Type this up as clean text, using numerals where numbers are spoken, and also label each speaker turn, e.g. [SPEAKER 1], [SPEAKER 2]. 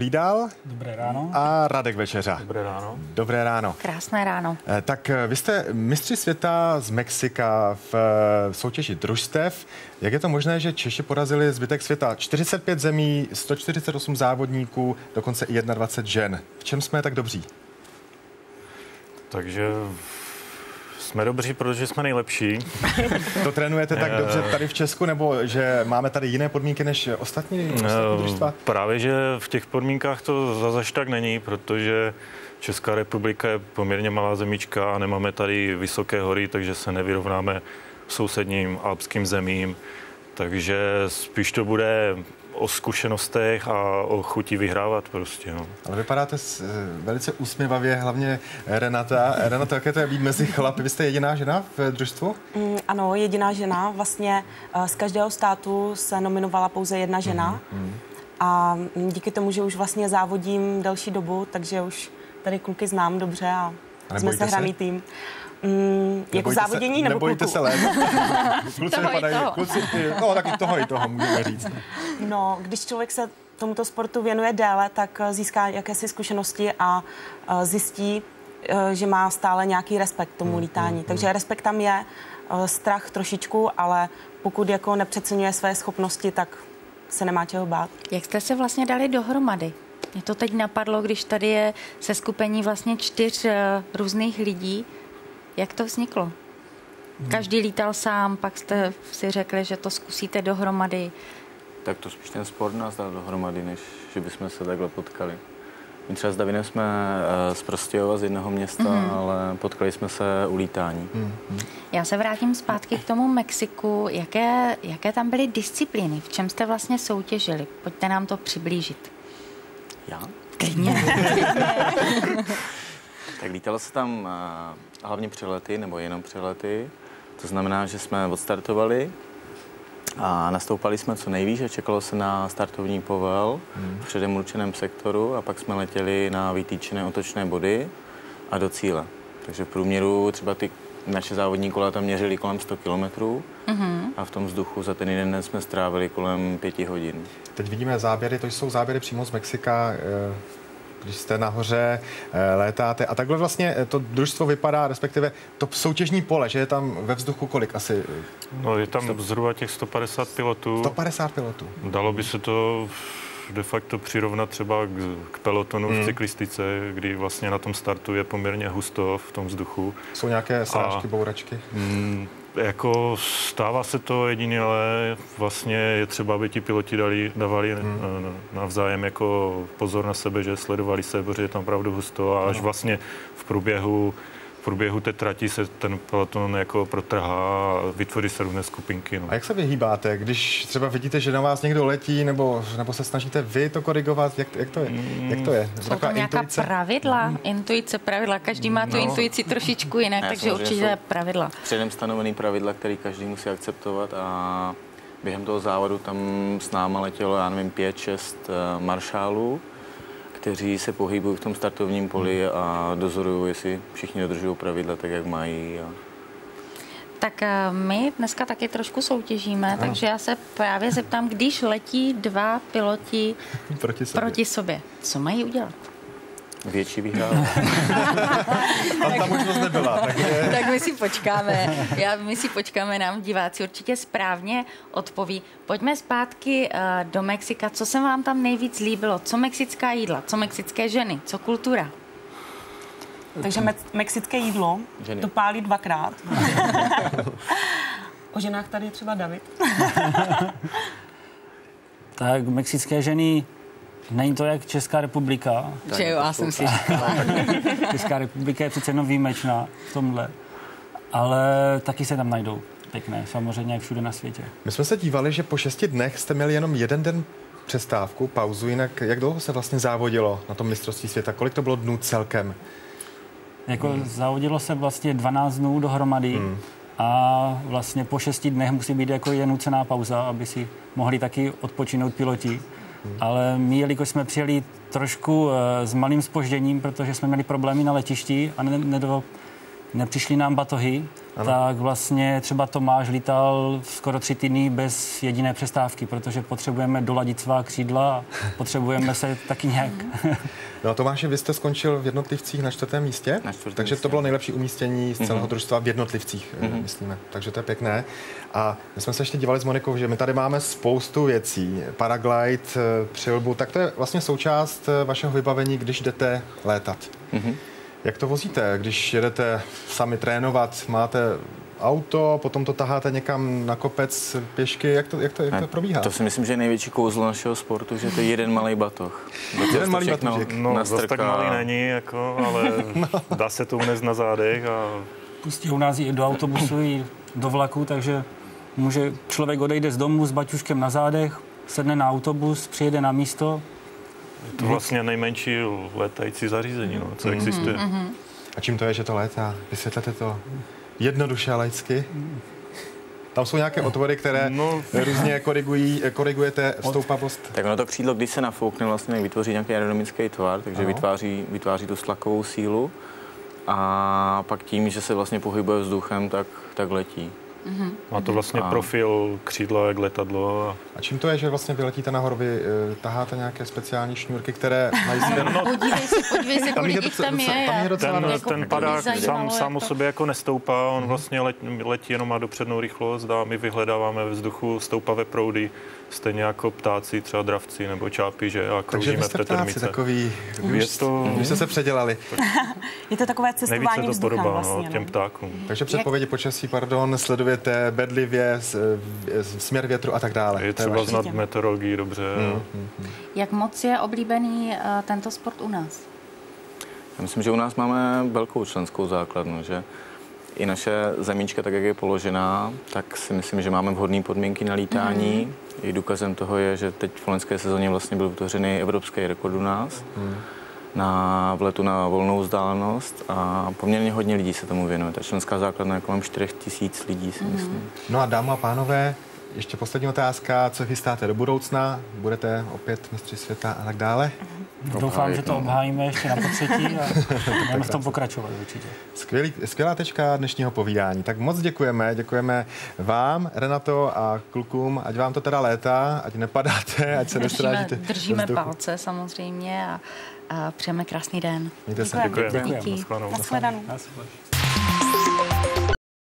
[SPEAKER 1] Hlídal.
[SPEAKER 2] Dobré ráno.
[SPEAKER 1] A Radek Večeřa.
[SPEAKER 3] Dobré ráno.
[SPEAKER 1] Dobré ráno.
[SPEAKER 4] Krásné ráno.
[SPEAKER 1] Tak vy jste mistři světa z Mexika v soutěži družstev. Jak je to možné, že Češi porazili zbytek světa? 45 zemí, 148 závodníků, dokonce i 21 žen. V čem jsme tak dobří?
[SPEAKER 3] Takže jsme dobří, protože jsme nejlepší.
[SPEAKER 1] To trénujete tak dobře tady v Česku, nebo že máme tady jiné podmínky než ostatní družstva?
[SPEAKER 3] Právě, že v těch podmínkách to zase tak není, protože Česká republika je poměrně malá zemička a nemáme tady vysoké hory, takže se nevyrovnáme sousedním alpským zemím. Takže spíš to bude o zkušenostech a o chuti vyhrávat prostě. No.
[SPEAKER 1] Ale vypadáte velice úsměvavě, hlavně Renata. Renata, jaké to je být mezi chlapy? Vy jste jediná žena v družstvu?
[SPEAKER 5] Ano, jediná žena. Vlastně z každého státu se nominovala pouze jedna žena. A díky tomu, že už vlastně závodím delší dobu, takže už tady kluky znám dobře a jsme sehraný tým. Jako závodění nebo kluku?
[SPEAKER 1] Nebojíte se létat? Kluci vypadají, no taky toho můžeme říct.
[SPEAKER 5] No, když člověk se tomuto sportu věnuje déle, tak získá jakési zkušenosti a zjistí, že má stále nějaký respekt tomu lítání. Takže respekt tam je, strach trošičku, ale pokud jako nepřeceňuje své schopnosti, tak se nemá čeho bát.
[SPEAKER 4] Jak jste se vlastně dali dohromady? Mě to teď napadlo, když tady je seskupení vlastně 4 různých lidí. Jak to vzniklo? Každý lítal sám, pak jste si řekli, že to zkusíte dohromady.
[SPEAKER 6] Tak to spíš ten sport nás dal dohromady, než že bychom se takhle potkali. My třeba s Davinem jsme z Prostějova, z jednoho města, ale potkali jsme se u lítání.
[SPEAKER 4] Já se vrátím zpátky k tomu Mexiku. Jaké tam byly disciplíny? V čem jste vlastně soutěžili? Pojďte nám to přiblížit.
[SPEAKER 6] Já?
[SPEAKER 4] Klidně.
[SPEAKER 6] Tak lítalo se tam hlavně přelety, nebo jenom přelety. To znamená, že jsme odstartovali a nastoupali jsme co nejvíc a čekalo se na startovní povel v předem určeném sektoru a pak jsme letěli na vytýčené otočné body a do cíle. Takže v průměru třeba ty naše závodní kola tam měřili kolem 100 kilometrů a v tom vzduchu za ten jeden den jsme strávili kolem 5 hodin.
[SPEAKER 1] Teď vidíme záběry, to jsou záběry přímo z Mexika, když jste nahoře, létáte. A takhle vlastně to družstvo vypadá, respektive to soutěžní pole, že je tam ve vzduchu kolik asi?
[SPEAKER 3] No, je tam zhruba těch 150 pilotů.
[SPEAKER 1] 150 pilotů.
[SPEAKER 3] Dalo by se to de facto přirovnat třeba k pelotonu v cyklistice, kdy vlastně na tom startu je poměrně husto v tom vzduchu.
[SPEAKER 1] Jsou nějaké srážky, bouračky?
[SPEAKER 3] Jako stává se to jedině, ale vlastně je třeba, aby ti piloti dávali navzájem jako pozor na sebe, že sledovali se, protože je tam opravdu husto a až vlastně v průběhu té trati se ten peloton jako protrhá a vytvoří se různé skupinky. No.
[SPEAKER 1] A jak se vyhýbáte, když třeba vidíte, že na vás někdo letí, nebo se snažíte vy to korigovat? Jak to je? Jak to je?
[SPEAKER 4] Jsou tam nějaká pravidla? Pravidla. Každý má tu intuici trošičku jinak, takže určitě pravidla.
[SPEAKER 6] Předem stanovený pravidla, který každý musí akceptovat a během toho závodu tam s náma letělo, já nevím, 5-6 maršálů, kteří se pohybují v tom startovním poli a dozorují, jestli všichni dodržují pravidla tak, jak mají.
[SPEAKER 4] Tak my dneska taky trošku soutěžíme, takže já se právě zeptám, když letí 2 piloti proti sobě, co mají udělat?
[SPEAKER 6] Větší vyhrává.
[SPEAKER 1] Tam ta možnost nebyla.
[SPEAKER 4] Tak my si počkáme, nám diváci určitě správně odpoví. Pojďme zpátky do Mexika. Co se vám tam nejvíc líbilo? Co mexická jídla? Co mexické ženy? Co kultura?
[SPEAKER 5] Takže mexické jídlo to pálí 2krát. O ženách tady je třeba David.
[SPEAKER 2] Tak mexické ženy, není to jak Česká republika.
[SPEAKER 4] Že jo, já jsem si říkala.
[SPEAKER 2] Česká republika je přece jenom výjimečná v tomhle, ale taky se tam najdou pěkné, samozřejmě jak všude na světě.
[SPEAKER 1] My jsme se dívali, že po 6 dnech jste měli jenom 1 den přestávku, pauzu, jinak jak dlouho se vlastně závodilo na tom mistrovství světa? Kolik to bylo dnů celkem?
[SPEAKER 2] Závodilo se vlastně 12 dnů dohromady a vlastně po 6 dnech musí být jako je nucená pauza, aby si mohli taky odpočinout piloti. Ale my, jelikož jsme přijeli trošku s malým zpožděním, protože jsme měli problémy na letišti a nepřišly nám batohy, tak vlastně třeba Tomáš lítal skoro 3 týdny bez jediné přestávky, protože potřebujeme doladit svá křídla a potřebujeme se taky nějak...
[SPEAKER 1] No Tomáši, vy jste skončil v jednotlivcích na 4. místě, takže to bylo nejlepší umístění z celého družstva v jednotlivcích, myslíme. Takže to je pěkné. A my jsme se ještě dívali s Monikou, že my tady máme spoustu věcí. Paraglide, přilbu, tak to je vlastně součást vašeho vybavení, když jdete létat. Jak to vozíte, když jedete sami trénovat? Máte auto, potom to taháte někam na kopec pěšky, jak to probíhá?
[SPEAKER 6] To si myslím, že je největší kouzlo našeho sportu, že to je jeden malý batoh.
[SPEAKER 1] Jeden malý batožek.
[SPEAKER 3] No, zase tak malý není, jako, ale dá se to unést na zádech. A...
[SPEAKER 2] Pustí u nás i do autobusu, i do vlaku, takže může člověk odejde z domu s baťuškem na zádech, sedne na autobus, přijede na místo.
[SPEAKER 3] Je to vlastně nejmenší létající zařízení, no, co existuje.
[SPEAKER 1] A čím to je, že to létá? Vysvětlete to jednoduše a laicky. Tam jsou nějaké otvory, které různě korigujete stoupavost.
[SPEAKER 6] Tak ono to křídlo, když se nafoukne, vlastně vytvoří nějaký aerodynamický tvar, takže vytváří tu tlakovou sílu a pak tím, že se vlastně pohybuje vzduchem, tak letí.
[SPEAKER 3] Má to vlastně profil křídla jak letadlo.
[SPEAKER 1] A čím to je, že vlastně vyletíte nahoru? Vy taháte nějaké speciální šňůrky, které mají
[SPEAKER 4] Podívej se, kolik jich tam je.
[SPEAKER 3] Ten padák sám o sobě jako nestoupá, on vlastně letí jenom má dopřednou rychlost a my vyhledáváme ve vzduchu stoupavé proudy, stejně jako ptáci, třeba dravci nebo čápy, že a kroužíme v té termice.
[SPEAKER 1] Takový, už jste se předělali.
[SPEAKER 5] Je to takové cestování vzduchem vlastně.
[SPEAKER 3] Těm ptákům.
[SPEAKER 1] Takže předpovědi počasí, sledujete bedlivě, směr větru a tak dále.
[SPEAKER 3] Je třeba znát meteorologii dobře.
[SPEAKER 4] Jak moc je oblíbený tento sport u nás?
[SPEAKER 6] Já myslím, že u nás máme velkou členskou základnu, že i naše zemíčka, tak jak je položená, tak si myslím, že máme vhodné podmínky na lítání. I důkazem toho je, že teď v loňské sezóně vlastně byl vytvořený evropský rekord u nás v letu na volnou vzdálenost a poměrně hodně lidí se tomu věnuje. Ta členská základna je kolem 4 000 lidí, si myslím.
[SPEAKER 1] No a dámy a pánové, ještě poslední otázka, co chystáte do budoucna? Budete opět mistři světa a tak dále?
[SPEAKER 2] Doufám, že to obhájíme ještě na potřetí a budeme v tom pokračovat určitě.
[SPEAKER 1] Skvělá tečka dnešního povídání. Tak moc děkujeme vám, Renato, a klukům, ať vám to teda létá, ať nepadáte, ať se nestrážíte.
[SPEAKER 4] Držíme palce samozřejmě a přejeme krásný den.
[SPEAKER 1] Mějte se.
[SPEAKER 3] Děkujeme.
[SPEAKER 5] Nashledanou.